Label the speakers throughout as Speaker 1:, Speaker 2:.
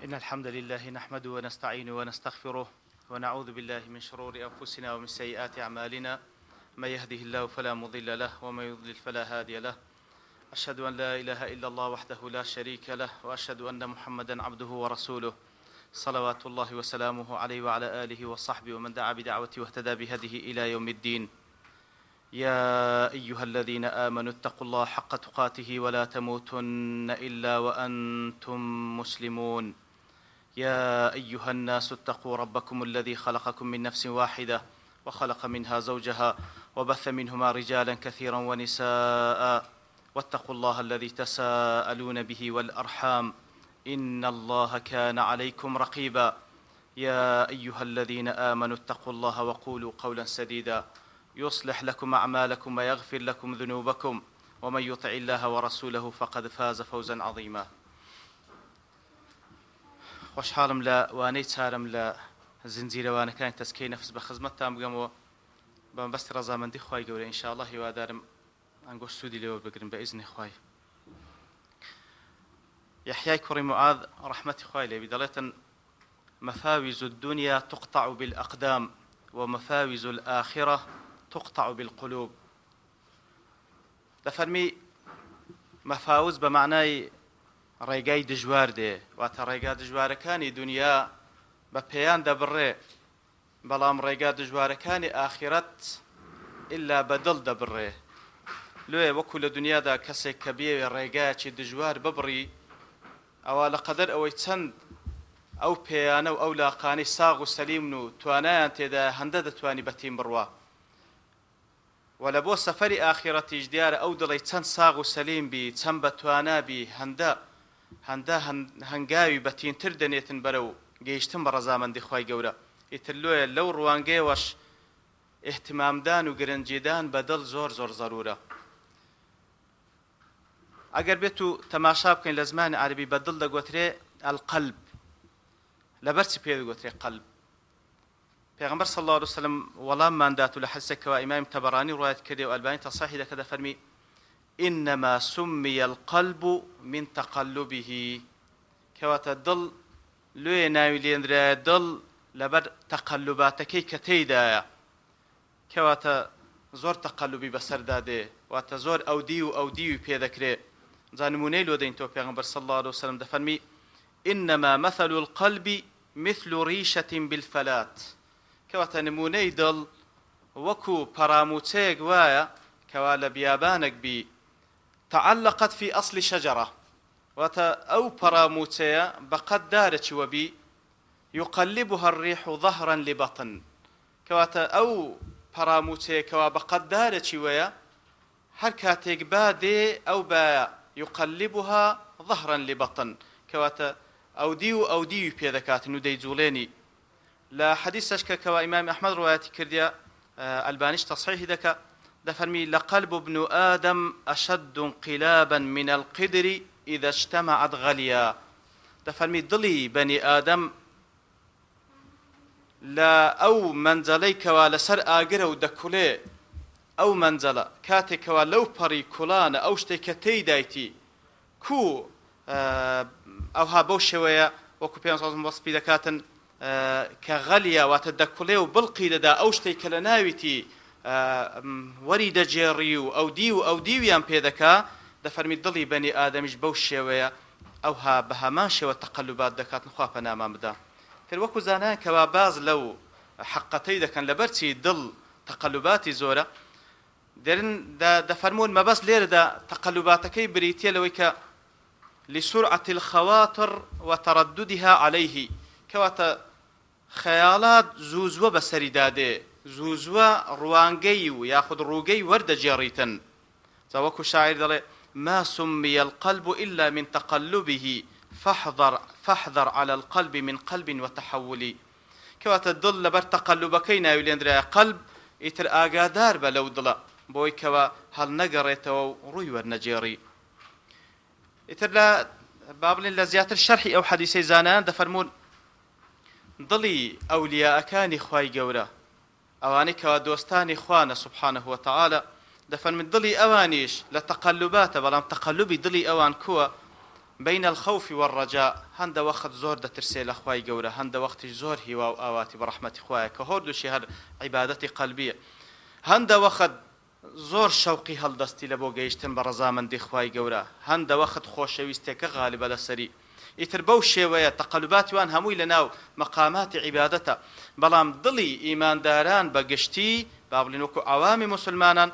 Speaker 1: إن الحمد لله نحمده ونستعينه ونستغفره ونعوذ بالله من شرور أنفسنا ومن سيئات أعمالنا. من يهده الله فلا مضل له ومن يضلل فلا هادي له. أشهد أن لا إله إلا الله وحده لا شريك له وأشهد أن محمدا عبده ورسوله صلوات الله وسلامه عليه وعلى آله وصحبه ومن دعا بدعوته واهتدى بهديه إلى يوم الدين. يا أيها الذين آمنوا اتقوا الله حق تقاته ولا تموتن إلا وأنتم مسلمون. يا أيها الناس اتقوا ربكم الذي خلقكم من نفس واحدة وخلق منها زوجها وبث منهما رجالا كثيرا ونساء واتقوا الله الذي تساءلون به والأرحام إن الله كان عليكم رقيبا. يا أيها الذين آمنوا اتقوا الله وقولوا قولا سديدا يصلح لكم أعمالكم ويغفر لكم ذنوبكم ومن يطع الله ورسوله فقد فاز فوزا عظيما. خوشحالم لا وانەی چارەم لە زنجیرەوانەکانی تەسکەی نەفس بە خزمەتتان بگەمەوە بە مەبەستی ڕەزامەندی خوای گەورە. ئینشاءالله هیوادارم ئەنگۆش سوودی لێوە بگرن بە ئیزنی خوای. یحیای کوڕی معاذ ڕەحمەتی خوای لێبی دەڵێتن مفاوز الدنيا تقطع بالأقدام ومفاوز الآخرة تقطع بالقلوب. دەفەرمی مەفاوز بە معنای ڕێگای دژوار دێ، واتە ڕێگا دژوارەکانی دنیا بە پێیان دەبڕێ، بەڵام ڕێگا دژوارەکانی ئاخرەت ئللا بەدڵ دەبڕێ. لێ وەکو لە دنیادا کەسێک کە بێوێ ڕێگایەکی دژوار ببڕی، ئەوە لە قەدەر ئەوەی چەند ئەو پێیانە و ئەو لاقانەی ساغ و سەلیمن و توانایان تێدا هەندە دەتوانی بەتیم بڕوا. و لە بۆ سەفەری ئاخرەتیش دیارە ئەو دڵی چەند ساغ و سەلیم بی، چەند بەتوانا بی، هەندە هەنگاوی بەتینتر دەنێتن بەرەو گەیشتن بە ڕەزامەندی خوای گەورە. ئیتر لۆیە لەو ڕوانگەیەوەش ئیحتیمامدان و گرنجیدان بەدڵ زۆر زۆر زەرورە. ئەگەر بێت و تەماشا بکەین لە زمانی عەرەبی بەدڵ دەگوترێ ئەلقەلب. لەبەرچی پێ دەگوترێ قەلب؟ پێغەمبەر صلی الله علیه وسلم وەڵاممان دات و لە حەدیثێکەوە ئیمام تەبەرانی ڕوایەت کردێ و ئەلبانی تەصحیحی دەکات دەفەرمی إنما سمي القلب من تقلبه. كواتا دل لوی ناوی لێنرایە دڵ لەبەر تەقەلوباتەکەی کە تێیدایە. کەواتە زۆر تەقەلوبی بەسەردا دێ، واتە زۆر ئەودی و ئەودی و پێدەکرێ. جا نمونەی لۆ دەین تۆ پێغەمبەر صلی الله علیه وسلم دەفەرمی إنما مثل القلب مثل ريشة بالفلات. کەواتە نمونەی دڵ وەکو پەراموچەیەک وایە کەوا لە بیابانێک بی تعلقت في أصل شجرة، واتا أو براموتيا بقد دارت وبي يقلبها الريح ظهرا لبطن. كواتا أو براموتيا كوا بقد دارت ويا حركاتك بادي أو با يقلبها ظهرا لبطن. كواتا أو ديو بيذكات ندي جوليني لا حديث كوا إمام أحمد رواياتي كرديا البانيش تصحيح ذكا دفرمي لقلب ابن آدم أشد انقلابا من القدر إذا اجتمعت غليا. دفرمي ضلي بني آدم لا أو منزليك ولسر آقر ودكولي أو منزل كاتك ولو بري كولان أو شتيكتي دايتي كو أو هابو شوية وكو بيان صوص مصفي دكاتن كغليا واتدكولي وبلقي لدا أو شتيك لناويتي وەری دەجێڕی و ئەو دیویان پێدەکا. دەفەرمی دڵی بەنی ئادەمیش بەو شێوەیە ئەوها بە هەمان شێوە تەقەلوبات دەکاتن. خوا پەنامان بدا. تر وەکو زانایان کەوا باز لەو حەقەتەی دەکەن لەبەرچی دڵ تەقەلوباتی زۆرە دەرن دەفەرمون مەبەست لێرەدا تەقەلوباتەکەی بریتیە لەوەی کە لسرعة الخواطر وترددها عليه. کەواتە خەیاڵات زووزوە بەسەری دادێ، زوزوە ڕوانگەی و یاخود ڕووگەی وەردەجێڕیتن. وەکو شاعیر دەڵێ ما سمي القلب إلا من تقلبه فاحذر على القلب من قلب وتحول. کەواتە دڵ لەبەر تەقەلوبەکەی ناوی لێنرایە قەلب ئیتر ئاگادار بە لەو دڵە بۆی کەوە هەڵ نەگەڕێتەوە و ڕووی وەرنەجێڕی. ئیتر لە با بڵێن لە زیاتر شەرحی ئەو حەدیثەی زانایان دەفەرمون دڵی ئەولیاءەکانی خوای گەورە ئەوانەی کەوا دۆستانی خوانە سبحانه وتعالى دەفەرمێت دڵی ئەوانیش لە تەقەلوباتە، بەڵام تەقەلوبی دڵی ئەوان کووە بين الخوف والرجاء هند وقت زور دترسي لخواي جورة هند وقت زور هوا وآواتي برحمة خواي كهردو شهر عبادتي قلبية هند وقت زور شوقي هەڵدەستی لە بۆ گەیشتن بە ڕەزامەندی خوای گەورە هەندە وەخت خۆشەویستێکە غالیبە لەسەری ئیتر بەو شێوەیە تەقەلوباتی وان هەمووی لەناو مەقاماتی عیبادەتە بەڵام دڵی ئیمانداران بە گشتی با بڵین وەکو ئەوامی موسڵمانان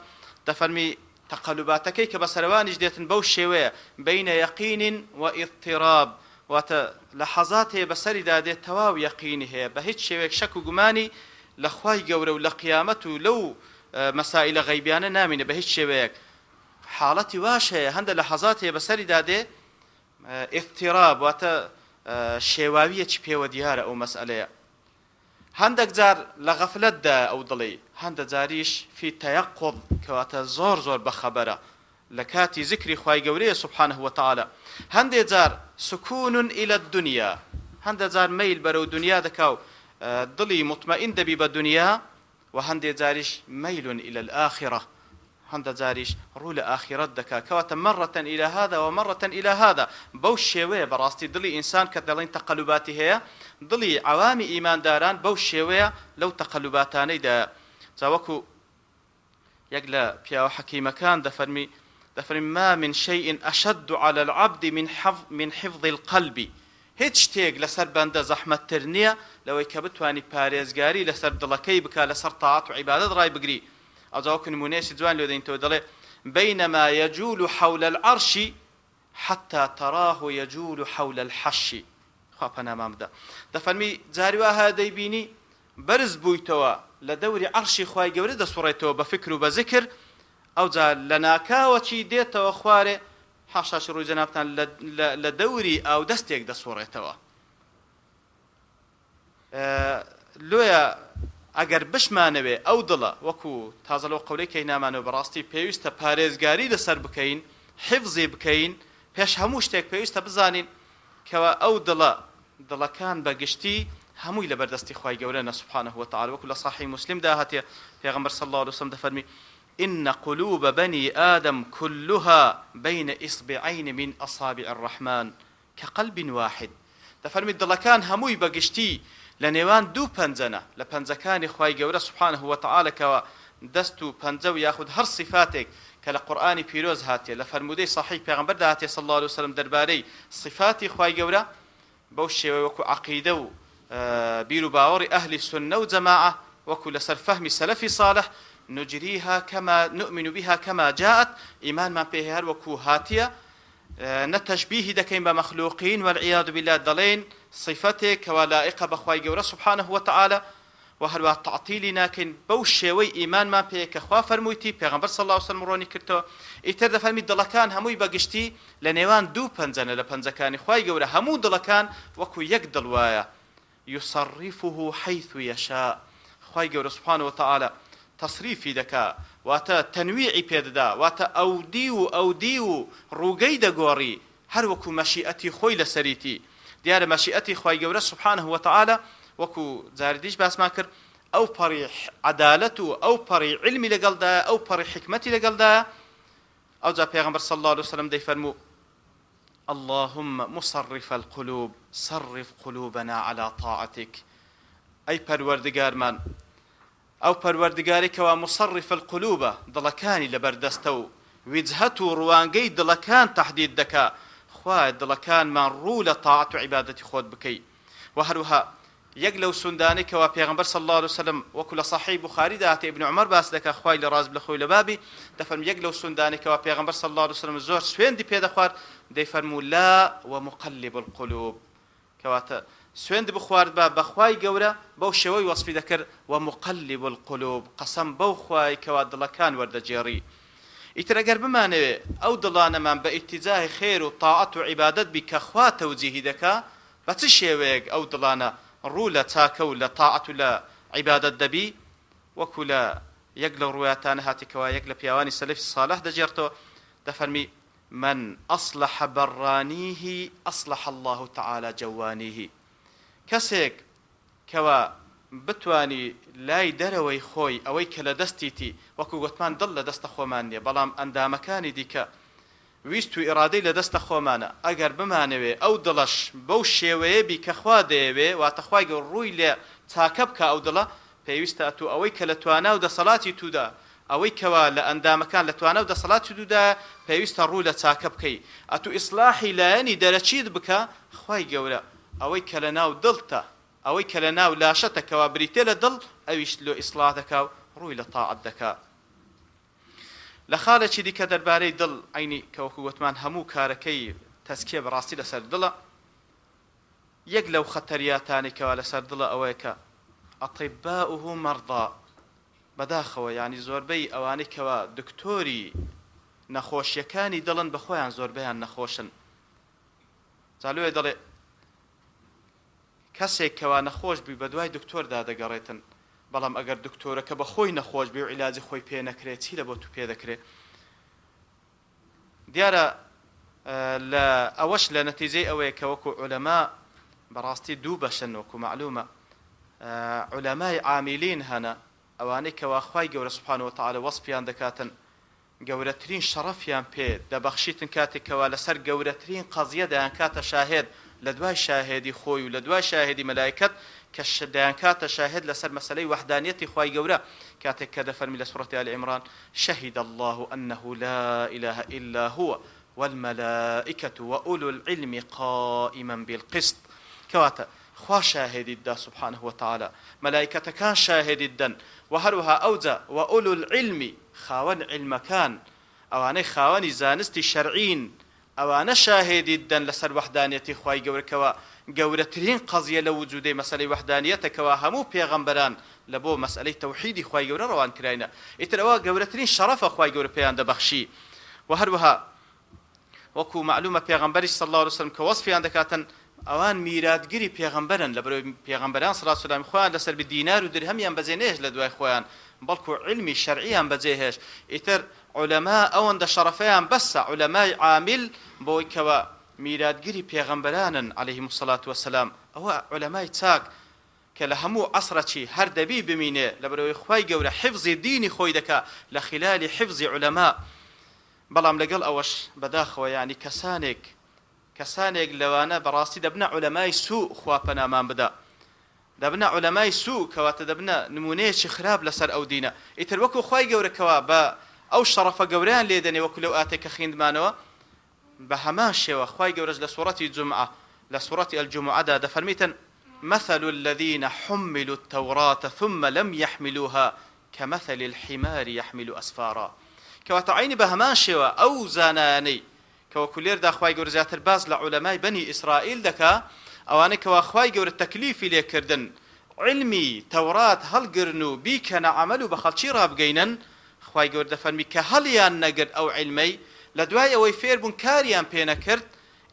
Speaker 1: دەفەرمی تەقەلوباتەکەی کە بە سەروانیش دێتن بەو شێوەیە بەینە یەقین و ئیضطراب واتە لەحەزات هەیە بەسەریدا دێت تەواو یەقینی هەیە بە هیچ شێوەیەک شەک و گومانی لە خوای گەورە و لە قیامەت و لەو مسائل غیبیانە نامینە بە هیچ شێوەیەک حاڵەتی واش هەیە هەندە لەحەزات هەیە بەسەریدا دێ ئیضطراب واتە شێواویەکی پێوە دیارە ئەو مەسئلەیە هەندێک جار لە غەفلەتدا ئەو دڵی هەندە جاریش فی تەیەقظ کەواتە زۆر زۆر بەخەبەرە لە کاتی ذکری خوای گەورەیە سبحانه وتعالى هەندێ جار سکون إلى الدنيا هەندە جار مەیل بەرەو دنیا دەکا و دڵی مطمئن دەبی بە دنیا وهندي جاريش ميل إلى الآخرة هند جاريش رول آخرة دكا كواتا مرة إلى هذا ومرة إلى هذا بوش شوية براستي دلي إنسان كدلين تقلباتي هي دلي عوامي إيمان داران بوش شوية لو تقلباتاني دا زاوكو يقلا بياو حكيم كان دفرمي ما من شيء أشد على العبد من حفظ القلب هیچ شتێک لەسەر بەندە زەحمەتتر نییە لەوەی کە بتوانی پارێزگاری لەسەر دڵەکەی بکە لەسەر تاعات و عیبادەت ڕای بگری ئەوجاوەکو نمونەیەکی جوان لێ دەینەوە دەڵێ بينما يجول حول العرش حتى تراه يجول حول الحش خوا پەنامان بدە دەفەرمی جاری وا هەیە دەیبینی بەرز بوویتەوە لە دەوری عەرشی خوای گەورە دەسوڕێتەوە بە فکر و بە ذکر ئەوجا لە ناکاوەکی دێتەوە خوارێ حاشاش ڕووی جەنابتان لە دەوری ئاو دەستێک دەسوڕێتەوە لۆیە ئەگەر بشمانەوێ ئەو دڵە وەکو تازە لەو قەولەی کەی نامانەوە بەڕاستی پێویستە پارێزگاری لەسەر بکەین حفزی بکەین پێش هەموو شتێک پێویستە بزانین کەوە ئەو دڵەکان بەگشتی هەمووی لەبەردەستی خوای گەورەنە سبحانه وتعالى وەکو لە صحیح مسلمدا هاتێ پێغەمبەر صلی الله عليه وسلم دەفەرمی إن قلوب بني آدم كلها بين إصبعين من أصابع الرحمن كقلب واحد دەفەرمی دڵەکان هەمووی بەگشتی لە نێوان دوو پەنجەنە لە پەنجەکانی خوای گەورە سبحانه وتعالى کەوە دەست و پەنجە و یاخود هەر صفاتێک کە لە قورئانی پیرۆز هاتێ لە فەرمودەی صحیح پێغەمبەردا هاتێ صلی الله عليه وسلم دەربارەی صفاتی خوای گەورە بەو شێوەیە وەکو عەقیدە و بیر و باوەڕی ئەهلی سونە و جەماعە وەکو لەسەر فەهمی سەلەفی صالح نجريها كما نؤمن بها كما جاءت إيمان ما بها وكو هاتية نتشبيه دكين بمخلوقين والعياذ بالله دلين صفتك ولائقة بخواي جورا سبحانه وتعالى وهل تعطيلنا كن بوشوي إيمان ما بها كخوا فرمويتي پیغمبر صلى الله عليه وسلم روني كرتو إتر فرمي دلكان هموي بقشتي لنيوان دو پنزن لپنزكان خواي جورا همو دلكان وكو يك دلوايا يصرفه حيث يشاء خواي جورا سبحانه وتعالى تصريفي دكا واتا تنويعي بيددا واتا أوديو روغي دقوري هر وكو مشيئتي خوي لسريتي ديار مشيئتي خوي جورا سبحانه وتعالى وكو زارديش باس ماكر أو بري عدالته أو بري علمي لقلدا أو بري حكمتي لقلدا أو زا پیغمبر صلى الله عليه وسلم دي فرمو اللهم مصرف القلوب صرف قلوبنا على طاعتك أي پروردگار من أو پروردگاری کەوا مصرف القلوب دڵەکانی لەبەردەستە و وجهەت و ڕوانگەی دڵەکان تحدید دەکا خوای دڵەکانمان ڕوو لە تاعەت و عیبادەتی خۆت بکەی و هەروەها یەک لەو سوندانەی کەوا پێغەمبەر صلی الله عليه وسلم وەکو لە صحیح بوخاری داهاتێ ابن عمر باس دەکا خوای لە ڕاز بلە خۆی لە بابی دەفەرمێ یەک لەو سوندانەی کەوا پێغەمبەر صلی الله عليه وسلم زۆر سوێندی پێدەخوارد دەیفەرموو لا ومقلب القلوب کەواتە سوێند بخوارد بەخوای گەورە بەو شێوەی وەسفی دەکرد ومقلب القلوب قەسەم بەو خوای کەوا دڵەکان وەردەجێڕی ئیتر ئەگەر بمانەوێ ئەو دڵانەمان بە ئیتیجاهی خێر و تاعەت و عیبادەت بی کە خوا تەوجیهی دەکا بە چ شێوەیەک ئەو دڵانە ڕوو لە چاکە و لە تاعەت و لە عیبادەت دەبی وەکو لە یەک لەو ڕوایەتانە هاتێکەوە یەک لە پیاوانی سەلەفی صالح دەجێڕتەوە دەفەرمی من أصلح برانيه أصلح الله تعالى جوانيه کەسێک کەوا بتوانی لای دەرەوەی خۆی ئەوەی کە لە دەستیتی وەکو گوتمان دڵ لە دەستە خۆمان نییە بەڵام ئەندامەکانی دیکە ویست و ئیرادەی لە دەستە خۆمانە ئەگەر بمانەوێ ئەو دڵەش بەو شێوەیە بی کە خوا دەیەوێ واتە خوای گەور ڕووی لێ چاکە بکە ئەو دڵە پێویستە ئەتو ئەوەی کە لە توانا و دەسەڵاتی توودا ئەوەی کەوا لە ئەندامەکان لە توانە و دەسەڵاتی توودا پێویستە ڕوو لە چاکە بکەی ئەتو ئیسلاحی لایەنی دەرەچیت بکە خوای گەورە ئەوەی کە لە ناو دڵتە ئەوەی کە لە ناو لاشەتە کەوا بریتێ لە دڵ ئەویش لۆ ئیسلاح دەکا و ڕووی لە تاعەت دەکا لە خاڵێکی دیکە دەربارەی دڵ عینی کەوەکو وتمان هەموو کارەکەی تەزکیە بەڕاستی لەسەر دڵە یەک لەو خەتەریاتانی کەوا لەسەر دڵە ئەوەیە کە ئەطیباؤه مەرضا بەداخەوە یعنی زۆربەی ئەوانەی کەوا دکتۆری نەخۆشیەکانی دڵن بەخۆیان زۆربەیان نەخۆشن جالوێ دەڵێ کەسێک کەوا نەخۆش بی بە دوای دکتۆردا دەگەڕێتن بەڵام ئەگەر دکتۆرەکە بە خۆی نەخۆش بێ و عیلاجی خۆی پێ نەکرێت چی لە بۆ تو پێ دەکرێت دیارە لە ئەوەش لە نەتیجەی ئەوەیە کە وەکو عولەما بەڕاستی دوو بەشن وەکو معلومە عولەمای عاملین هەنە ئەوانەی کەوا خوای گەورە سوبحانه وتعالى وەصفیان دەکاتن گەورەترین شەڕەفیان پێ دەبەخشیتن کاتێکەوە لەسەر گەورەترین قەزیە دەیان کاتە شاهێد لە دوای شاهێدی خۆی و لە دوای شاهێدی مەلایکەت کە دەیان کاتە شاهێد لەسەر مەسەلەی وحدانیەتی خوای گەورە کاتێک کە دەفەرمی لە سوورەتی آل عیمران شهد الله أنه لا إله إلا هو والملائكة وأولو العلم قائما بالقسط كواتا خوا شاهدی دا سبحانه وتعالى ملائكتكان شاهدی دن وهروها أوزا وأولو العلم خاون علمكان أواني خاوني زانستي شرعين أوانا شاهدي دن لسر وحدانيتي خواي گەورەکەوە گەورەترین قەزیە لە وجودەی مەسەلەی وحدانیەتەکەوە هەموو پێغەمبەران لە بۆ مەسەلەی تەوحیدی خواي گەورە ڕەوان کراینە ئیتر ئەوە گەورەترین شەرەفە خواي گەورە پێیان دەبەخشی وهروها وەکو معلومە پێغەمبەری صلی الله عليه وسلم کە وەصفیان دەکاتن ئەوان میراتگیری پێغەمبەرن لەبەرەوەی پێغەمبەران صلی الله عليه وسلم خۆیان لەسەر بدینار و درهەمیان بەجێنێژ لە دوای خۆیان بەڵکو علمی شەرعیان بەجێهێش ئیتر علەما ئەوەندە شەرەفەیان بەسە علەمای عامل بۆی کەوە میراتگیری پێغەمبەرانن عەلەیهیمو الصەلاة وەسەلام ئەوە علەمای چاک کە لە هەموو عەسرەکی هەر دەبی بمینێ لەبەرەوەی خوای گەورە حفظی دینی خۆی دەکا لە خلالی حفظی علەما بەڵام لەگەڵ ئەوەش بەداخەوە یعنی کەسانێک لەوانە بەڕاستی دەبنە علەمای سوء خوا پەنامان بدا دەبنە علەمای سوء کەواتە دەبنە نمونەیەکی خراپ لەسەر ئەو دینە ئیتر وەکو خوای گەورەکەوە بە ئەو شەرەفە گەورەیان لێ دەنێ وەکو لەو ئاتێک کە خوێندمانەوە بە هەمان شێوە خوای گەورەش لە سوورەتی جومعە لە سوورەتی الجومعەدا دەفەرمیتن مثل الذين حملوا التوراة ثم لم يحملوها كمثل الحمار يحمل أسفارا کەواتە عینی بە هەمان شێوە ئەو زانانەی کەوەکو لێردا خوای گەورە زیاتر باز لە عولەمای بەنی ئیسرائیل دەکا ئەوانەی کەوا خوای گەورە تەکلیفی لێکردن علمی تەورات هەڵگرن و بیکەنە عەمەل و بە خەڵکی ڕابگەینن خوای گەورە دەفەرمی کە هەڵیان نەگرت ئەو علمەی لە دوای ئەوەی فێر بوون کاریان پێ نەکرد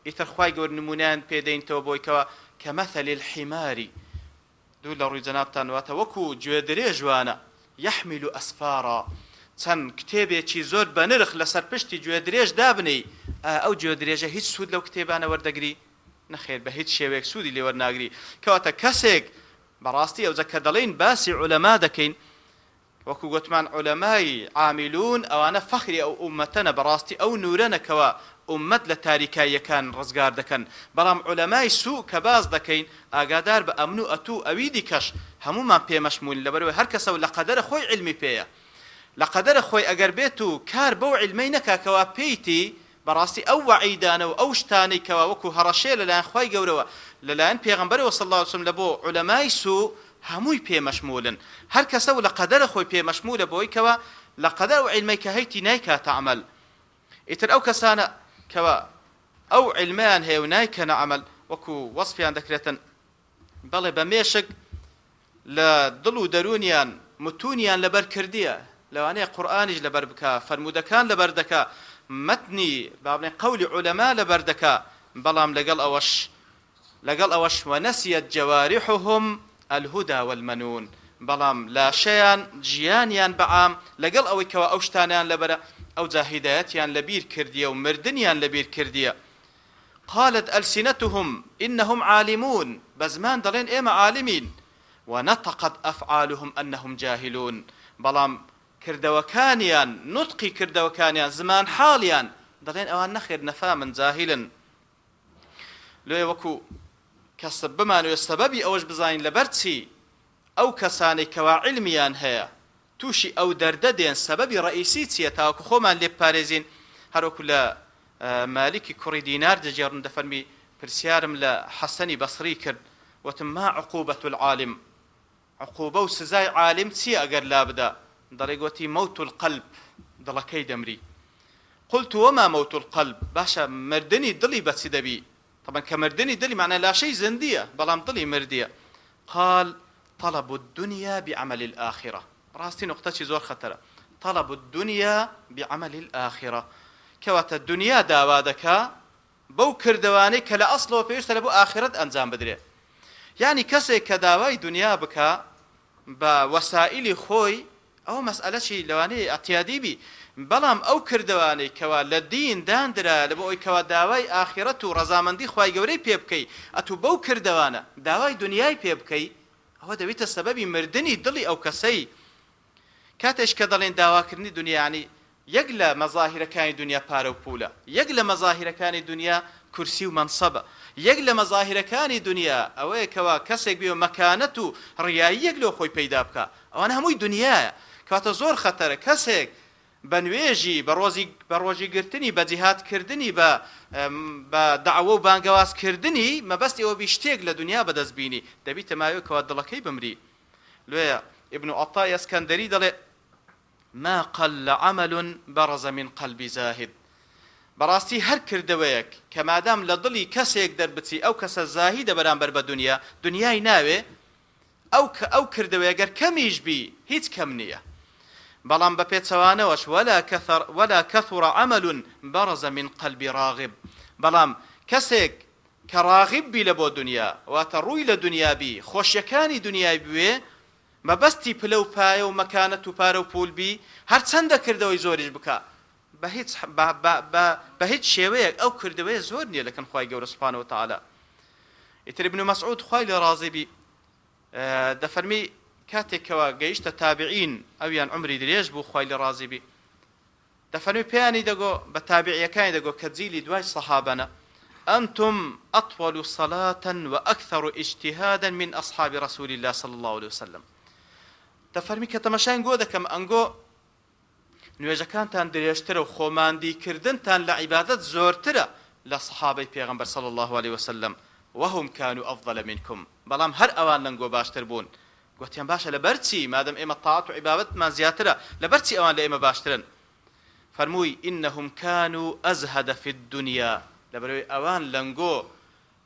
Speaker 1: ئیتر خوای گەورە نمونەیان پێدەینتەوە بۆی کەوە كمثل الحمار دوو لە ڕووی جەنابتان واتە وەکو گوێ درێژ وانە يحمل أسفارا چەند کتێبێکی زۆر بە نرخ لەسەر پشتی گوێ درێژ دابنەی ئەو گوێ درێژە هیچ سوود لەو کتێبانە وەردەگری نەخێر بە هیچ شێوەیەک سوودی لێ وەرناگری کەواتە کەسێک بەڕاستی ئەوجە کە دەڵێن باسی عولەما دەکەین وەکو گوتمان عولەمای عاملون ئەوانە فەخری ئەو ئومەتەنە بەڕاستی ئەو نورەنەکەوە ئومەت لە تاریکاییەکان ڕزگار دەکەن بەڵام عولەمای سوء کە باز دەکەین ئاگادار بە ئەمن و ئەتوو ئەوی دیکەش هەمومان پێمەشمول لەبەرەوەی هەر کەسە لە قەدەرە خۆی علمی پێیە لە قەدەرە خۆی ئەگەر بێت و کار بەو علمەی نەکاکەوە پێیتی بەڕاستی ئەو وەعیدانە و ئەو شتانەی کەوا وەکو هەڕەشەیە لەلایەن خوای گەورەوە لەلایەن پێغەمبەرەوە صلی الله علیه وسلم لە بۆ عولەمای سوء هەمووی پێمەشمولن هەر کەسە لە قەدەرە خۆی پێمەشمولە بۆی کەوە لە قەدەر و علمەی کە هەیتی نایکاتە عەمەل ئیتر ئەو کەسانە کەوا ئەو علمیان هەیە و نایکەنە عەمەل وەکو وەصفیان دەکرێتن بەڵێ بە مێشک لە دڵ و دەرونیان متونیان لەبەر کردیە لەوانەیە قورئانیش لەبەر بکە فەرمودەکان لەبەر دەکا متنی با بڵێن قەولی عولەما لەبەر دەکا بەڵام لەگەڵ ئەوەش وەنەسیەت جەوارحهم الهدى والمنون بەڵام لاشەیان ژیانیان بەعام لەگەڵ ئەوەی کەوە ئەو شتانیان لەبەرە ئەو جا هیدایەتیان لەبیر کردیە و مردنیان لەبیر کردیە قالت ألسنتهم إنهم عالمون بزمان دلين إما عالمين ونطقت أفعالهم أنهم جاهلون بلام كردوكانيان نطقي كردوكانيان زمان حاليان دەڵێن ئەوان نەخێر نەفامن جاهیلن لێ وەکو کەس بمانوێت سەبەبی ئەوەش بزانین لەبەر چی ئەو کەسانەی کەوا علمیان هەیە تووشی ئەو دەردە دێن سەبەبی ڕئیسی چییە تاوەکو خۆمان لێ بپارێزین هەروەکو لە مالکی کوڕی دینار دەجێڕن دەفەرمی پرسیارم لە حەسەنی بەسری کرد وتم ما عقوبەت العالم عقوبە و سزای عالم چییە ئەگەر لا بدا دەڵێ گوتی موت القلب دڵەکەی دەمری قلت وما موت القلب باشە مردنی دڵی بەچی دەبی طبعا کە مردنی دڵی معنە لاشەی زندیە بەڵام دڵی مردیە قال طلب الدنيا بعمل الآخرة راستي نقطة زور خطرة طلب الدنيا بعمل الآخرة كواتا الدنيا داوادك بو كردواني كلا أصله وفيش تلبو آخرة أنزام بدري يعني كسي كداواي دنيا بك بوسائل خوي أو مسألة شي لواني اعتيادي بي بلام أو كردواني كوا للدين داندرا لبو كوا داواي آخرة رزامندي خواي قوري بيبكي أتو بو كردوانا داواي دنياي بيبكي هو دەبێتە سەبەبی مردنی دڵی ئەو کەسەی کاتێش کە دەڵێن داواکردنی دنیا ینی یەک لە مەزاهیرەکانی دنیا پارە و پوولە یەک لە مەزاهیرەکانی دنیا کورسی و مەنسەبە یەک لە مەزاهیرەکانی دنیا ئەوەیە کەوا کەسێک بێ مەکانەت و ڕیایی یەک لەو خۆی پەیدا بکە ئەوانە هەمووی دنیایە کاتە زۆر خەتەرە کەسێک بە نوێژی بە ڕۆژی گرتنی بە جیهادکردنی بە دەعوە و بانگەوازکردنی مەبەستی ئەوە بی شتێک لە دنیا بەدەستبینی دەبیتە ماوەیەکەوە دڵەکەی بمری لێیە ابن عطای اسکەندەری دەڵێ ما قل عمل برز من قلب زاهد بەڕاستی هەر کردەوەیەک کە مادام لە دڵی کەسێک دەربچی ئەو کەسە زاهیدە بەرامبەر بە دنیا دنیای ناوێ ئەو کردەوەیە گەر کەمیش بی هیچ کەم نییە بەڵام بە پێچەوانەوەش ولا كثر عمل برز من قلب راغب بەڵام کەسێک کە راغب بی لە بۆ دنیا واتە ڕووی لە دنیا بی خۆشیەکانی دنیای بوێ مەبەستی پلە و پایە و مەکانەت و پارە و پول بی هەرچەندە کردەوەی زۆریش بکە بە هیچ شێوەیەک ئەو کردەوەیە زۆر نییە لەکەن خوای گەورە سوبحانەه وتعالە ئیتر ابن مەسعود خوای لێ ڕازی بی دەفەرمی کاتێکەوە گەیشتە تابعین ئەویان عمری درێژ بوو خوای لێ ڕازی بی دەفەرمی پێیانی دەگۆ بە تابعیەکانی دەگۆ کە جیلی دوای سەحابەنە أنتم أطول صلاة وأكثر اجتهادا من أصحاب رسول الله صلى الله عليه وسلم دەفەرمی کە تەماشای گۆ دەکەم ئەنگۆ نوێژەکانتان درێژترە و خۆماندیکردنتان لە عیبادەت زۆرترە لە سەحابەی پێغەمبەر صلى الله عليه وسلم وهم كانوا أفضل منكم بەڵام هەر ئەوان لەنگۆ باشتر بوون گوتیان باشە لەبەرچی مادەم ئێمە تاعات و عیبادەتمان زیاترە لەبەرچی ئەوان لە ئێمە باشترن فەرمووی إنهم كانوا أزهد في الدنيا لەبەرەوەی ئەوان لەنگۆ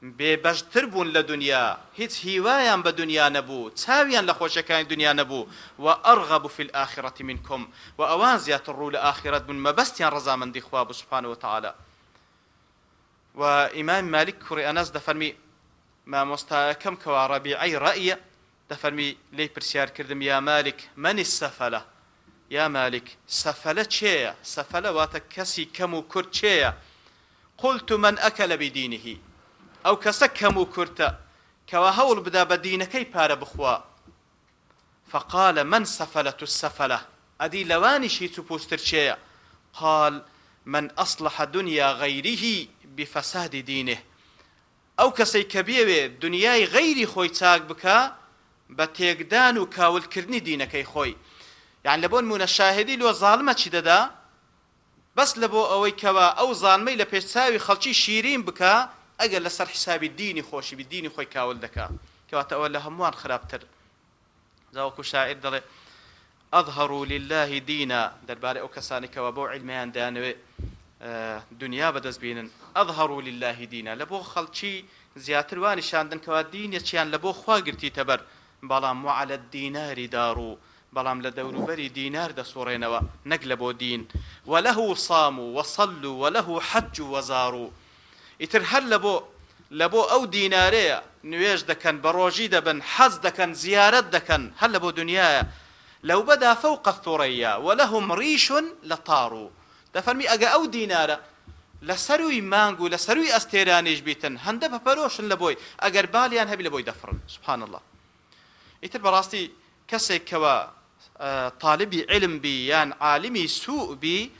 Speaker 1: بێبەشتر بوون لە دنیا هیچ هیوایان بە دنیا نەبوو چاویان لە خۆشیەکانی دنیا نەبوو و ئەرغەب في الآخرة منكم و ئەوان زیاتر ڕوو لە ئاخرەت بوون مەبەستیان ڕەزامەندی خوا بوو سبحانه وتعالى و ئیمام مالک کوڕی ئەنەس دەفەرمی مامۆستایەکەم کەوا ڕەبیعەی ڕەئیە دەفەرمی لێی پرسیار کردم یا مالک من السەفەلە یا مالک سەفەلە چێیە سەفەلە واتە کەسی کەم و کورت چێیە قلت من أكل بدينه أو كسكم كرتا كوا هول بدا بدينكي بار بخوا فقال من سفلة السفلة أدي لواني شي تبوستر شيء قال من أصلح دنيا غيره بفساد دينه أو كسي كبير دنياي غيري خوي تاق بكا بتيقدان وكاول كرني دينكي خوي يعني لبون من الشاهدي لو ظالمة شددا بس لبو اوي كوا او زانمي لپيشساوي خلچي شيرين بكا اگر لسر حساب الدين خوشي بالدين خوي كاول دكا كوا تاول هموان خرابتر زاوكو شاعر دل اظهروا لله دينا درباري او كساني كوا بو علميان دانوي دنيا بدز بينن اظهروا لله دينا لبو خلچي زياتر واني شاندن كوا دين يچيان لبو خوا گرتي تبر بلام وعلى الدينار دارو بلام لدوروبري دينار دا سورينوا نقلبو دين وله صاموا وصلوا وله حج وزاروا اتر هل لبو او ديناريا نويج دكن بروجي دبن حز دكن زيارت دكن هل لبو دنيا لو بدا فوق الثريا ولهم ريش لطاروا دفرمي اجا او دينارا لسروي مانغو لسروي استيرانيج بيتن هندب بروش لبوي اگر باليان هبي لبوي دفرن سبحان الله اتر براستي كسي كوا طالبي علم بي يعني عالمي سوء بي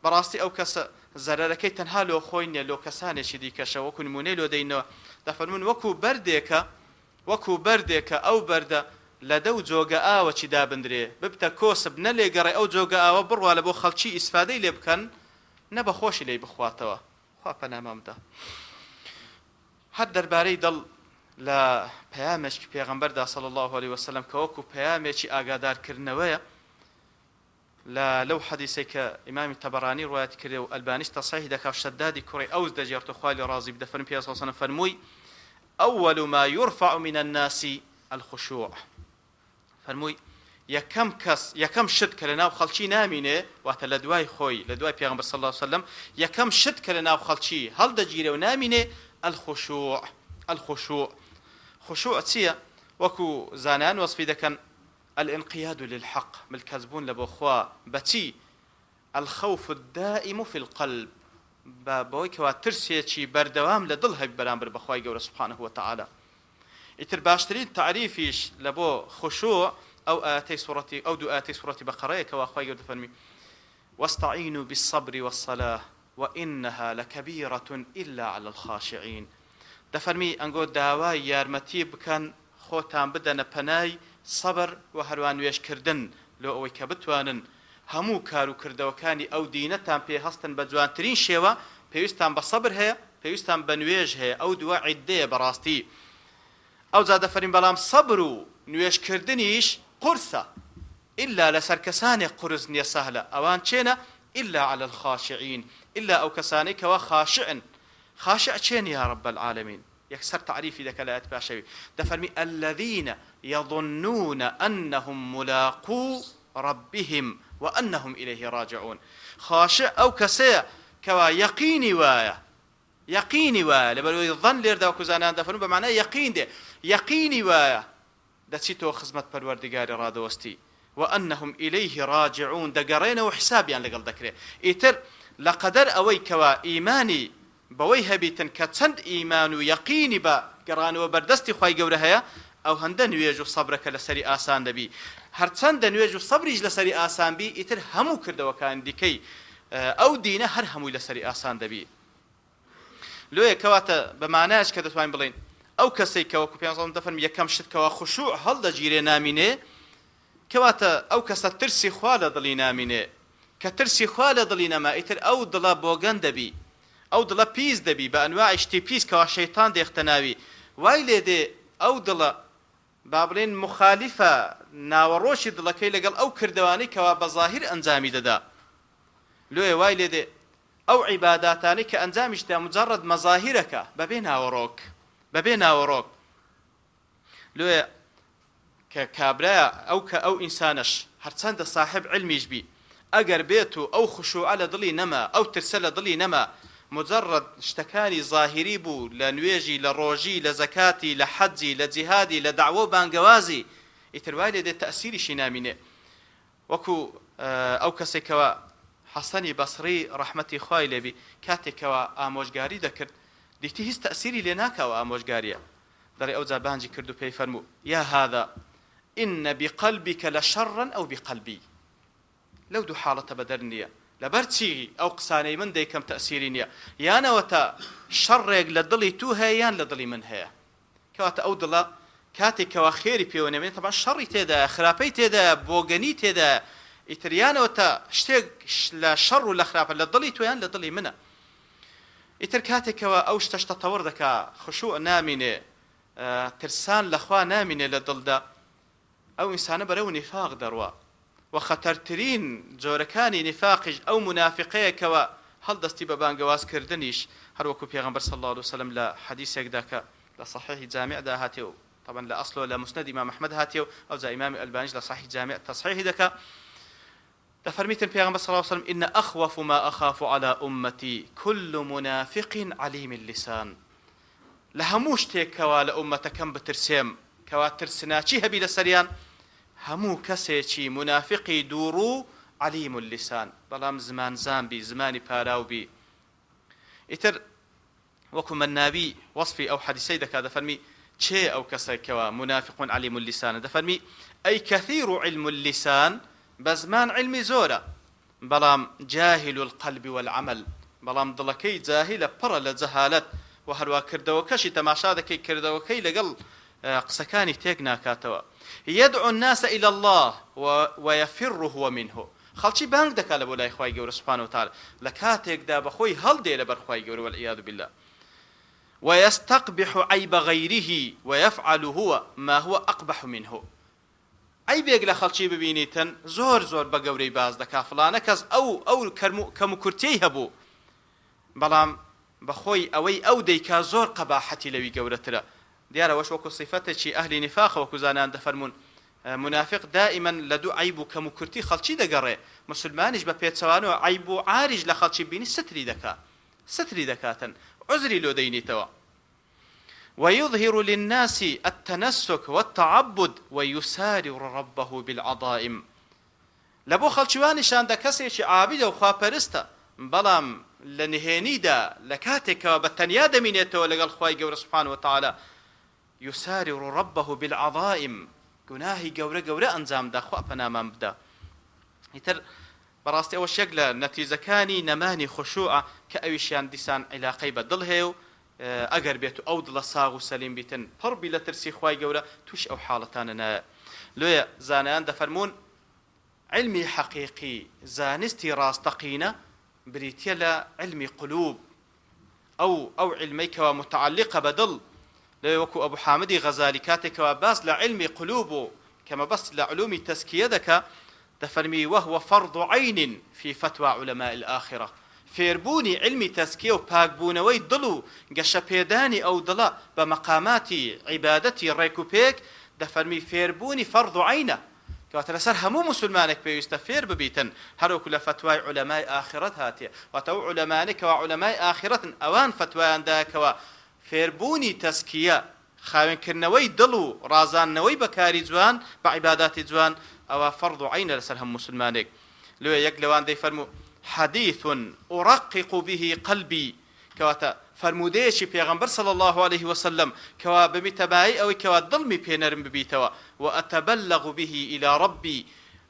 Speaker 1: براستي او كس زەرەرەکەی تەنها لۆ خۆی نیە لۆ کەسانێکی دیکەشە وەکو نمونەی لۆ دەینەوە دەفەرمون وەکو بەردێکە ئەو بەردە لە دەو جۆگە ئاوە چی دابندرێ ببتە کۆسب نە لێگەڕێ ئەو جۆگە ئاوە بڕوا لە بۆ خەڵکی ئیسفادەی لێ بکەن نە بە خۆشی لێی بخواتەوە خوا پەنامەمدا هەر دەربارەی دڵ لە پەیامێکی پێغەمبەردا صلی الله عليه وسلم کە وەکو پەیامێکی ئاگادارکردنەوەیە لەو حەدیثەی کە ئیمامی تەبەرانی ڕوایەت کردێ و ئەلبانیش تەصحیح دەکات شەدادی کوڕی ئەوس دەجێڕێتەوە خوای لێ ڕازی بێ دەفەرمێ پێغەمبەر صلی الله عليه وسلم فەرمووی أول ما يرفع من الناس الخشوع فەرمووی یەکەم شت کە لەناو خەڵکی نامینێ واتە لە دوای خۆی لە دوای پێغەمبەر صلی الله عليه وسلم یەکەم شت کە لەناو خەڵکی هەڵدەگیرێ و نامینێ الخشوع خشوع چییە وەکو زانایان وەصفی دەکەن الانقياد للحق بالكذبون لبوخوا بتي الخوف الدائم في القلب بابوي كوا ترسيتي بردوام لدل هب برامبر بخواي جور سبحانه وتعالى يتر باشترين تعريفيش لبو خشوع او اتي سورتي او دو اتي سورتي بقره كوا خواي جور دفرمي واستعينوا بالصبر والصلاه وانها لكبيره الا على الخاشعين دفرمي انغو داوا يارمتي بكن خوتان بدن پناي صبر و هەروان وێشکردن لۆ ئەوەی کە بتوانن هەموو کار و کردەوەکانی ئەو دینەتان پێ هەستن بە جوانترین شێوە پێویستان بە سەبر هەیە پێویستان بە نوێژ هەیە ئەو دووە عیددەیە بەڕاستی ئەو جا دەفەرمین بەڵام سەبر و نوێژکردنیش قورسە ئیلا لەسەر کەسانێک قورس نییە سەهلە ئەوان چێنە ئیلا على الخاشعین ئیلا ئەو کەسانەی کەوا خاشعن خاشع چێن یا رب العالمین يكسر تعريفي ذاك الآيات باشوي دفرمي الذين يظنون أنهم ملاقو ربهم وأنهم إليه راجعون خاشع أو كسيع كوا يقيني وايا لبلو يظن ليردا وكزانان دفرمي بمعنى يقين دي يقيني وايا دتسيتو خزمة بالوردقاري رادوستي وأنهم إليه راجعون دقرين وحسابيا يعني لقل ذكري إتر لقدر أوي كوا إيماني بەوەی هەبیتن کە چەند ئیمان و یەقینی بە گەڕانەوە بەردەستی خوای گەورە هەیە ئەو هەندە نوێژ و سەبرەکە لەسەری ئاسان دەبی هەرچەندە نوێژ و سەبریش لەسەری ئاسان بی ئیتر هەموو کردەوەکان دیکەی ئەو دینە هەر هەمووی لەسەری ئاسان دەبی لۆیە کەواتە بە مانایش کە دەتوانین بڵین ئەو کەسەی کە وەکو پێغەمبەر دەفەرمێ یەکەم شت کەوا خوشوع هەڵدەگیرێ نامینێ کەواتە ئەو کەسە ترسی خوا لە دڵی نامینێ کە ترسی خوا لە دڵی نەما ئیتر ئەو دڵە بۆگەن دەبی ئەو دڵە پیس دەبی بە ئەنواعی شتی پیس کەوا شەیتان دێختە ناوی وای لێ دێ ئەو دڵە با بڵێن مخالیفە ناوەڕۆشی دڵەکەی لەگەڵ ئەو کردوانەی کەوا بە زاهیر ئەنجامی دەدا لۆیە وای لێ دێ ئەو عیباداتانەی کە ئەنجامیشدا مجەڕەد مەزاهیرەکە بەبێ ناوەڕۆک لۆیە کە کابرایە ئەو ئینسانەش هەرچەندە صاحب علمیش بی ئەگەر بێت و ئەو خشوعە لە دڵی نەما ئەو ترسە لە دڵی نەما مجرد شتەکانی ظاهری بوو لە نوێژی لە ڕۆژی لە زەکاتی لە حەجی لە جیهادی لە داعوە و بانگەوازی ئیتر وای لێ دێت تەئسیریشی نامینێ وەکو ئەو کەسێکەوە حەسەنی بەسڕی ڕەحمەتی خوای لێبی کاتێکەوە ئامۆژگاری دەکرد دیتی هیچ تەئسیری لێ ناکەوە ئامۆژگاریە دەڵێ ئەو جا بانجی کرد و پێی فەرموو یا هذا إن بقلبك لشرا أو بقلبي لو دو حالة بدرنية لبرتي أو قساني من ديكم تأثيرينيا يانا وتا شرق لدلي توها يان لدلي من هي كواتا أو دلا كاتي كوا خيري بيوني من طبعا شري تيدا خرابي تيدا بوغني تيدا إتريانا وتا شتيق لا شر ولا خراب لدلي تويان لدلي منها إتر كاتي كوا أوش تشتطور ذكا خشوع ناميني ترسان لخوا ناميني لدل دا أو إنسان برو نفاق دروا وخطرترين جوركاني نفاقج أو منافقية كوا هل دستي ببانقواز كردنيش هر وكو بيغمبر صلى الله عليه وسلم لا حديث يقداك لصحيح جامع دا هاتيو طبعا لا أصله لا مسند إمام أحمد هاتيو أو زي إمام الألباني لصحيح جامع تصحيح دكا تفرميت بيغمبر صلى الله عليه وسلم إن أخوف ما أخاف على أمتي كل منافق عليم اللسان لهموش تيك كوا لأمة كم بترسيم كوا ترسناتي هبي لسريان همو كسيتي منافقي دورو عليم اللسان بلام زمان زامبي زماني باراوبي اتر وكو من نابي وصفي او حديثي دكا دفرمي تشي او كسيكوا منافق عليم اللسان دفرمي اي كثير علم اللسان بزمان علمي زورا بلام جاهل القلب والعمل بەڵام دڵەکەی جاهیلە پڕە لە جەهالەت و هەروە کردەوەکەشی تەماشا دەکەی کردەوەکەی لەگەڵ قسەکانی تێک ناکاتەوە. يدعو الناس إلى الله ويفر هو منه. خەڵکی بانگ دەکات لە بۆ لای خوای گەورە سوبحانه وتعالى لە کاتێکدا بەخۆی هەڵدێ لەبەر خوای گەورە والعیاذ بالله. ويستقبح عيب غيره ويفعل هو ما هو أقبح منه. عيبێک لە خەڵکی ببینیتن زۆر زۆر بە گەورەی باز دەکا فڵانە کەس ئەو کەم و کورتەی هەبوو بەڵام بەخۆی ئەوەی ئەو دەیکا زۆر قەباحەتی لەوی گەورەترە. دیارە وەش وەکو صیفەتێکی ئەهلی نیفاق وەکو زانان دەفەرمون منافق دائما لە دوو عیب و کەم و کورتی خەڵکی دەگەڕێ. مسلمانیش بە پێچەوانەوە عیب و عاریش لە خەڵکی بینی ستری دەکاتن عذری لۆ دەینیتەوە. ويظهر للناس التنسك والتعبد ويسارع ربه بالعظائم. لبو خەڵکیوانیشان دە کەسێکی عابدە و خواپەرستە بەڵام لە نهێنیدا لە کاتێکەوە بە تەنیا دەمینێتەوە لەگەڵ خوای گەورە سبحانه وتعالى يسارع ربه بالعظائم. گوناهی گەورە ئەنجامدا خوا پەنامان بدە. ئیتر بەڕاستی ئەوە شێک لە نەتیجەکانی نەمانی خشوعە کە ئەویشیان دیسان عیلاقەی بە دڵ هەیە و ئەگەر بێت ئەو دڵە ساغ و سەلیم بیتن پڕبی لە ترسی خوای گەورە توش ئەو حاڵەتانە نایە. لۆیە زانایان دەفەرمون علمی حەقیقی زانستی ڕاستەقینە بریتە لە علمی قلوب ئەو علمەی کەوا متعلقە بە دڵ. لۆیە وەکو ئەبوو حامدی غەزالی کاتێکەوە باس لە علمی قلوب و کەمە بەس لە علومی تەسکیە دەکا دەفەرمی وهو فرض عین في فتوى علماء الآخرة. فێربوونی علمی تەسکیە و پاکبوونەوەی دڵ و گەشەپێدانی ئەو دڵە بە مەقاماتی عیبادەتی ڕێک و پێک دەفەرمی فێربوونی فەرض عینە کەواتە لەسەر هەموو مسلمانێک پێویستە فێر ببیتن هەروەکو لە فتوای علەمای ئاخرەت هاتیە. واتە ئەو علەمانەی کەوا علەمای ئاخرەتن ئەوان فتوایان داکەوە فێربوونی تەسکیە خاوێنکردنەوەی دڵ و ڕازاندنەوەی بەکاری جوان بە عیباداتی جوان ئەوە فەرض عینە لەسەر هەموو مسلمانێک. لێ یەک لەوان دەیفەرموو حديث أرقق به قلبي كواتا فرموديشي پیغمبر صلى الله عليه وسلم كوا بمتبعي أو كوا ظلمي بينرم ببيتوا وأتبلغ به إلى ربي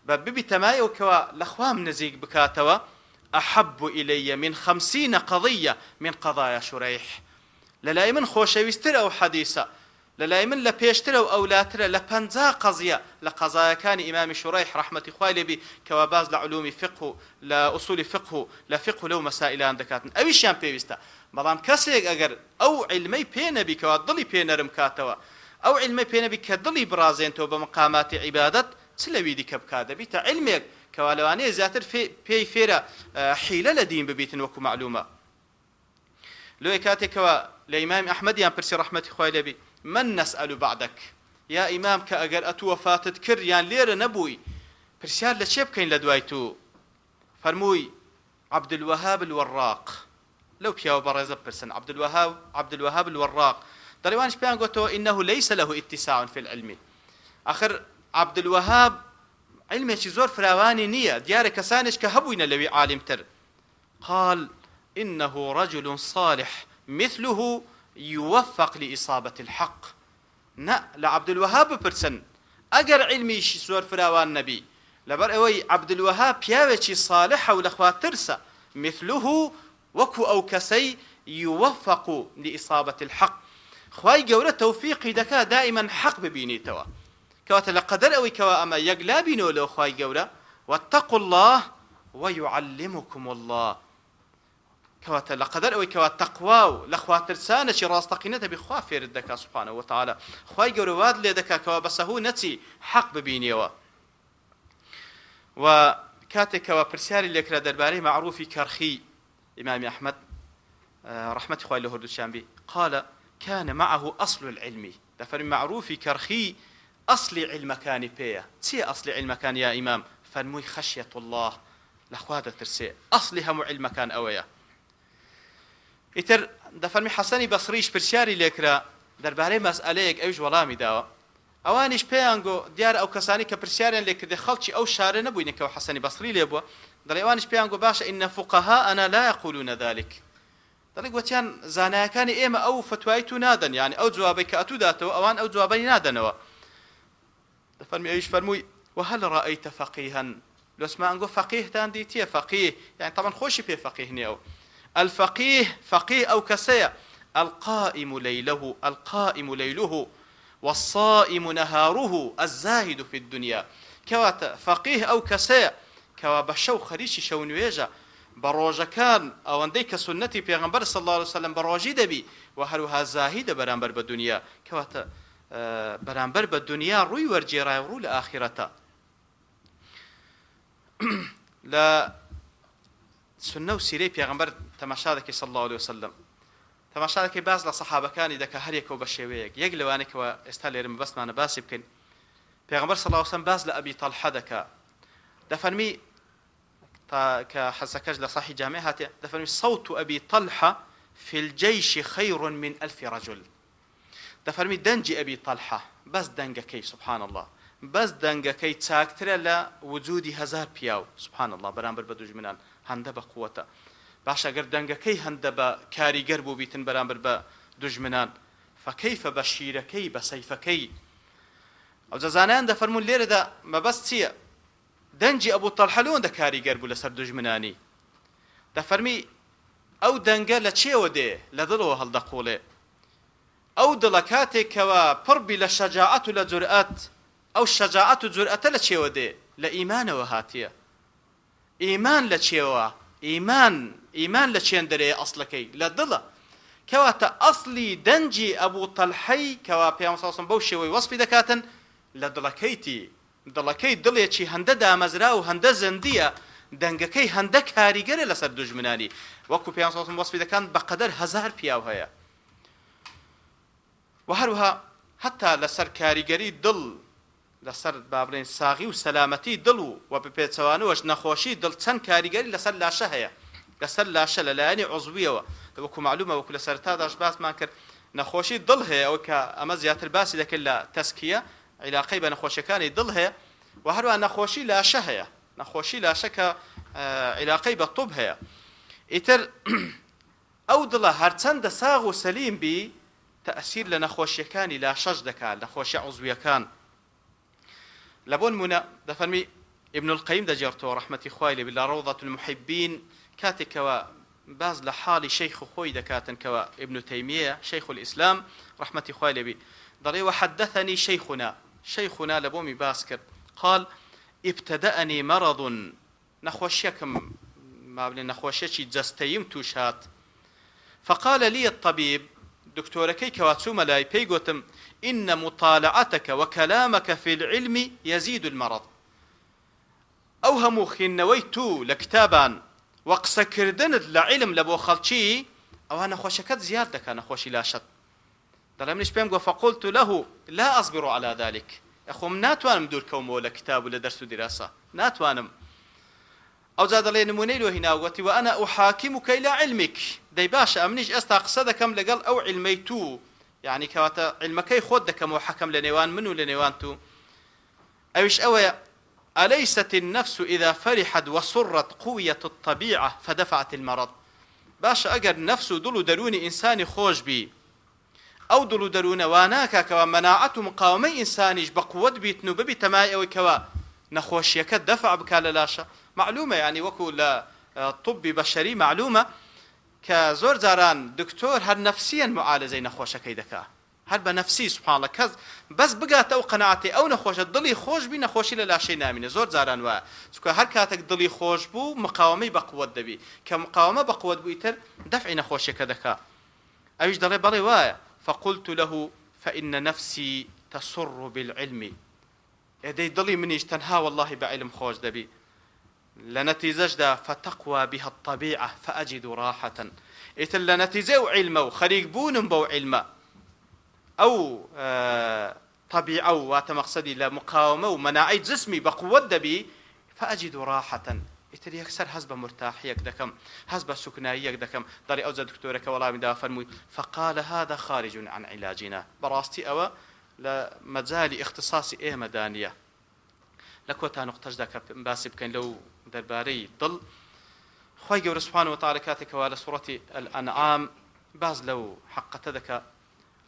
Speaker 1: ببتماي أو كوا لخوام نزيق بكاتوا أحب إلي من 50 قضية من قضايا شريح. للاي من خوشويستر أو حديثة للاي من لبيشتر أو أولاتر لبنزا قضية لقضايا كان إمام شريح رحمة خوالي بي كواباز لعلوم فقه لأصول فقه لفقه لو مسائل عندكاتن أويش يان بيوستا بلام كسيك أجر أو علمي بينا بي كوادلي بينا رمكاتوا أو علمي بينا بي كدلي برازين تو بمقامات عبادة سلوي دي كبكادا بيتا علمي كوالواني زاتر في فيرا حيلة لدين ببيتن وكو معلومة لو كاتي كوا لإمام أحمد يان برسي رحمة خوالي بي من نسأل بعدك يا إمام كأجر أتو وفاتت كر يان ليرة نبوي برسيار لشيب كين لدوايتو فرموي عبد الوهاب الوراق لو بياو برزب برسن عبد الوهاب الوراق دروانش بيان قلتو إنه ليس له اتساع في العلم آخر عبد الوهاب علمي زور فراواني نية ديار كسانش كهبوين لوي عالم تر قال إنه رجل صالح مثله يوفق لإصابة الحق لعبد الوهاب برسن أجر علمي زور فراوان نبي لبر أوي عبد الوهاب بياوشي صالح ولخوات ترسى مثله وكو أو كسي يوفق لإصابة الحق خواي جورة توفيقي دكا دائما حق ببيني توا كواتا لقدر أوي كوا أما يقلابينو لو خواي جورة واتقوا الله ويعلمكم الله كواتا لقدر أوي كوا تقوى لخوات ترسانة شي راستقينة بخوا فير الدكا سبحانه وتعالى خواي جورة واد لدكا كوا بسهو نتي حق ببينيوا وكاتك وبرسياري لكرا درباري معروفي كرخي إمام أحمد رحمة خوالي له الشامبي قال كان معه أصل العلم دفر معروفي كرخي أصل علم كان بيا تي أصل علم كان يا إمام فرموي خشية الله لخوات ترسي أصلها مو علم كان أويا إتر دفرمي حسني بصريش برسياري لكرا درباري مسأليك أيش ولامي داوا اوانيش بيانغو ديار او كساني كبرسيارين لك دخلتي او شارع نبوي نكو حسني بصري ليبوا دلي اوانيش بيانغو باشا ان فقهاءنا لا يقولون ذلك دلي وتيان زانا كان ايما او فتوايتو نادن يعني او جوابك اتو داتو اوان او جوابي نادنوا فرمي ايش فرموي وهل رايت فقيها لو اسمع انغو فقيه تاندي تي فقيه يعني طبعا خوشي بي فقيه نيو الفقيه فقيه أو كسية القائم ليله والصائم نهاره الزاهد في الدنيا كواتا فقيه أو كسية كوا بشو خريشي شو نويجا بروجكان أو عندك سنتي بيغمبر صلى الله عليه وسلم بروجي دبي وهروها زاهد برامبر بالدنيا كواتا برامبر بالدنيا روي ورجيرا ورو لآخرته لا سنة وسيري بيغمبر تماشادك صلى الله عليه وسلم تماشادك باز لصحابة كان دك هريك وبشويك يقلوانك واستاليرم بس معنا باس يمكن بيغمبر صلى الله عليه وسلم باز لأبي طلحة دفرمي كحسكاج لصحي جامعة دفرمي صوت أبي طلحة في الجيش خير من 1000 رجل دفرمي دنجي أبي طلحة بس دنجكي سبحان الله بس دنجكي تاكتر لا وجودي 1000 بياو سبحان الله برامبر بدوج منان هنده بقوته باشا قر دنجكي هنده بكاريگر بو بيتن برامبر بدوج منان فكيف بشيركي بسيفكي او زانان دفرمون ليره دا ما بس تيه دنجي ابو طلحه لون ده كاريگر بو لسر دوج مناني دفرمي او دنگه لچيو دي لدلو هل دقوله او دلكاتك وبربي لشجاعه لجرأت او شجاعه جرأت لچيو دي لايمان وهاتيه ايمان لچيوا ايمان لچين دري اصلكي لدله كواتا اصلي دنجي ابو طلحي كوا بيام صاصن بوشي وصف دكاتن لدلكيتي دلكي دليتشي هنده دامزرا وهنده زنديه دنگكي هنده كاريگر لسر دجمناني وكو بيان صاصن وصف دكان بقدر 1000 بياو هيا وهروها حتى لسر كاريگري دل لسر بابلين ساغي وسلامتي دلو وببيتسوانو وش نخوشي دل تن كاريگري لسر لاشه هيا لسر لاشه للاني عضويه وكو معلومه وكو لسر تاداش باس ما كر نخوشي دل هيا او كاما زيات الباسي دكلا تسكيه علاقه بين نخوشكاني دل هيا وهروها نخوشي لاشه هيا نخوشي لاشه ك علاقه بالطب هيا اتر او دله هرچند ساغ وسليم بي تأثير لنخوشيكاني لا شجدكان نخوشي عضويكان لبون منا دفرمي ابن القيم دجرته رحمة خوالي بالله روضة المحبين كاتك باز لحالي شيخ خوي دكاتن كوا ابن تيمية شيخ الإسلام رحمة خوالي بي ضري وحدثني شيخنا لبومي باسكر قال ابتدأني مرض نخوشيكم ما بلي نخوشيكي جستيم توشات فقال لي الطبيب دكتوركي كواتسو ملاي بيغوتم إن مطالعتك وكلامك في العلم يزيد المرض أوهمو خينويتو لكتابان وقسكردن لعلم لبو خلشي أو أنا خوشكت زيادتك أنا خوشي لا شط دلمنيش بيمغو فقلت له لا أصبر على ذلك أخو ناتوانم دور كوم ولا كتاب ولا درس دراسة ناتوانم أو زاد لي نموني له هنا وقتي وأنا أحاكمك إلى علمك دي باشا أمنيش أستقصدكم لقل أو علميتو يعني كواتا علمكي خودك محكم لنيوان منو لنيوانتو أوش أويا أليست النفس إذا فرحت وسرت قوية الطبيعة فدفعت المرض باشا أجر نفسه دلو دروني إنساني خوش بي أو دلو درون واناكا كوا مناعته مقاومي إنسانيش بقوة بيتنو ببي تماي أو كوا نخوشيك دفع بكاللاشا معلومة يعني وكو لا طبي بشري معلومة كزور زاران دكتور هر نفسيا معالجة نخوشك يدكا هر بنفسي سبحان الله كز بس بقات أو قناعتي أو نخوش الضلي خوش بي نخوشي لا شيء نامين زور زاران وا سكو هر كاتك ضلي خوش بو مقاومي بقوة دبي كمقاومة بقوة بيتر دفع نخوشك دكا أيش ضلي بالي وايا فقلت له فإن نفسي تسر بالعلم يدي ضلي منيش تنها والله بعلم خوش دبي لنتيجة دا فتقوى بها الطبيعة فأجد راحة إتل لنتيجة علمه وخريق بون بو علمه أو طبيعة واتمقصدي لمقاومة ومناعي جسمي بقوة دبي فأجد راحة إتل يكسر حسب مرتاحيك دكم حسب سكنائيك دكم داري أوزا دكتورك والله من دا فرموي فقال هذا خارج عن علاجنا براستي أو لمجال اختصاصي إيه مدانية لكوتا نقطة ذاك باسب كان لو درباري ضل خوي جور سبحانه وتعالى كاتك وعلى سورة الأنعام باز لو حق ذاك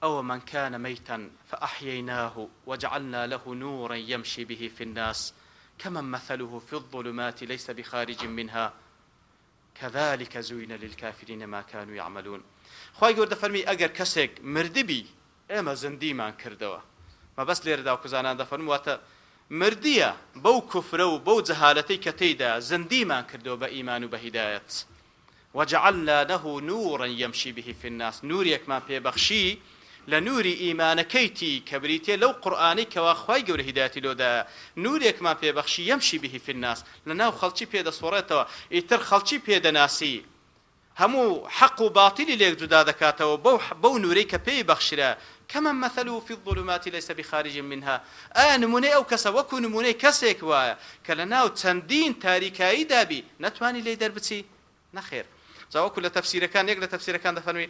Speaker 1: أو من كان ميتا فأحييناه وجعلنا له نورا يمشي به في الناس كمن مثله في الظلمات ليس بخارج منها كذلك زين للكافرين ما كانوا يعملون. خوای گەورە دەفەرمی ئەگەر کەسێک مردبی ئێمە زندیمان کردەوە. ما بەس لێرەدا کوزانان دەفەرمو واتە مردیە بەو کوفرە و بەو جەهالەتەی کە تێیدا زندیمان کردەوە بە ئیمان و بە هیدایەت. وجعلنا له نورا يمشي به في الناس، نورێکمان پێبەخشی لە نوری ئیمانەکەیتی کە بریتێ لەو قورئانی کەوا خوای گەورە هیدایەتی لۆدا، نورێکمان پێبەخشی يمشي به في الناس، لەناو خەڵکی پێدەسوڕێتەوە، ئیتر خەڵکی پێدەناسی، هەموو حەق و باتیلی لێک جودا دەکاتەوە بەو نورەی کە پێی بەخشرا. كمن مثله في الظلمات ليس بخارج منها. نمونەی ئەو کەسە وەکو نمونەی کەسێک وایە کە لەناو چەندین تاریکایی دابی نەتوانی لێی دەربچی نەخێر. زاوەکو لە تەفسیرەکان یەک لە تەفسیرەکان دەفەرمی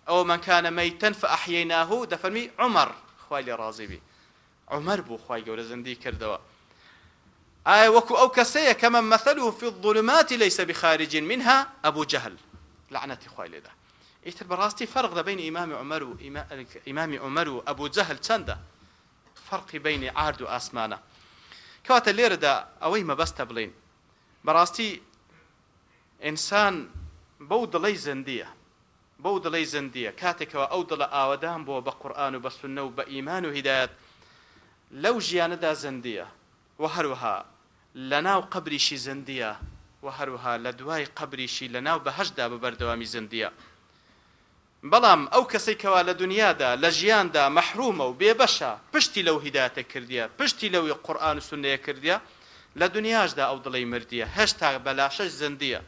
Speaker 1: ئەو من كان ميتا فأحييناه، دەفەرمی عومەر خوای لێ ڕازی بی، عومەر بوو خوای گەورە زندی کردەوە. ئایا وەکو ئەو کەسەیە كمن مثله في الظلمات ليس بخارج منها ئەبوو جەهل لعنەتی خوای لێدا. ئیتر بەڕاستی فەرق دە بین ئیمامی عومەر و ئەبوو جەهل چەندە؟ فەرقی بینی عارد و ئاسمانە. کەواتە لێرەدا ئەوەی مەبەستە بڵین بەڕاستی ئینسان بەو دڵەی زەندیە، بەو دڵەی زەندیە کاتێکەوە ئەو دڵە ئاوەدان بۆ بە قورئان و بە سوننە و بە ئیمان و هیدایەت لەو ژیانەدا زەندیە، و هەروەها لەناو قەبریشی زەندیە، و هەروەها لە دوای قەبریشی لەناو بەهەشدا بە بەردەوامی زەندیە. بەڵام ئەو کەسەی کەوا لە دنیادا لە ژیاندا مەحرومە و بێبەشە پشتی لەو هیدایەتە کردیە، پشتی لەوی قورئان و سوننەیە کردیە، لە دنیاشدا ئەو دڵەی مردیە، هێشتا بەلاشەش زەندیە،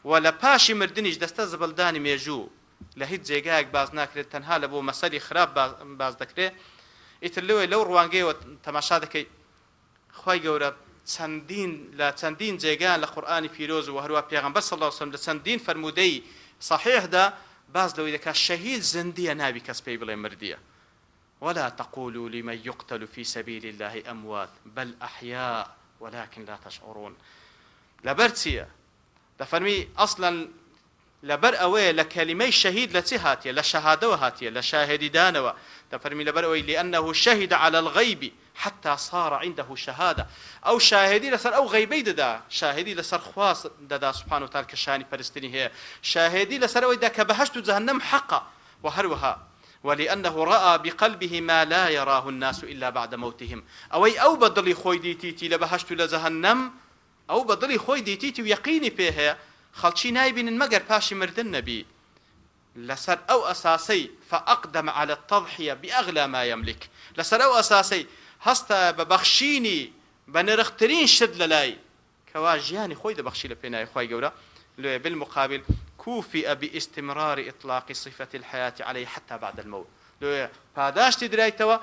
Speaker 1: و لە پاشی مردنیش دەستە زبڵدانی مێژوو لە هیچ جێگایەک باز ناکرێت، تەنها لە بۆ مەسەلی خراپ باز دەکرێت. ئیتر لەوێ لەو ڕوانگەیەوە تەماشا دەکەی خوای گەورە لە چەندین جێگایان لە قورئانی پیرۆز و هەروە پێغەمبەر صلی الله علیه و سلم لە چەندین فەرمودەی صحیحدا باز لەوەی دەکات شەهید زەندیە، نابی کەس پێی بڵێ مردیە. ولا تقولوا لمن يقتل في سبيل الله أموات بل أحياء ولكن لا تشعرون. لەبەر چییە؟ دەفەرمی ئەسڵەن لەبەر ئەوەیە لە کەلیمەی شەهید لە چی هاتیە؟ لە شەهادەوە هاتیە، لە شاهدیدانەوە. دەفەرمی لەبەر ئەوەی لأنه شهد على الغيب حتى صار عنده شهادة، أو شاهدي لسر أو غيبي ددا، شاهدي لسر خواص ددا سبحانه وتعالى كشاني فرستني هي، شاهدي لسر أو إذا كبهشت جهنم حقا وهروها، ولأنه رأى بقلبه ما لا يراه الناس إلا بعد موتهم. أو بدلي خوي ديتيتي لبهشت لجهنم، أو بدلي خوي ديتيتي ويقيني فيها خلشي نايبين المجر باشي مردن نبي لسر أو أساسي فأقدم على التضحية بأغلى ما يملك. لسر أو أساسي هستا ببخشيني بنرخترين شد للاي كواجياني خوي دبخشي لبيناي خوي جورا. بالمقابل كوفئ باستمرار إطلاق صفة الحياة عليه حتى بعد الموت. لو پاداش تدرايتوا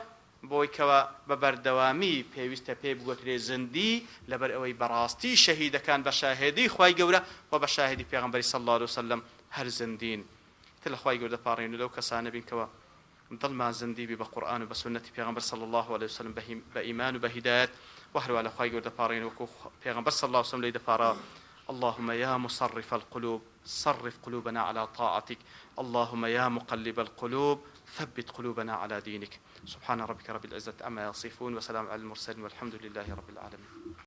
Speaker 1: بۆی کەوا بە بەردەوامی پێویستە پێی بگوترێ زندی لەبەر ئەوەی بەڕاستی شەهیدەکان بە شاهێدی خوای گەورە و بە شاهێدی پێغەمبەری صلی الله علیه وسلم هەر زندین. تر لە خوای گەورە دەپاڕێن و لەو کەسانە بین کەوا دڵمان زندی بی بە قورئان و بە سنەتی پێغەمبەر صلی الله علیه وسلم بە ئیمان و بە هیدایەت، و هەروە لە خوای گەورە دەپاڕێن وەکو پێغەمبەر صلی الله علیه وسلم لێی دەپاڕا اللهم يا مصرف القلوب صرف قلوبنا على طاعتك، اللهم يا مقلب القلوب ثبت قلوبنا على دينك. سبحان ربك رب العزة عما يصفون وسلام على المرسلين والحمد لله رب العالمين.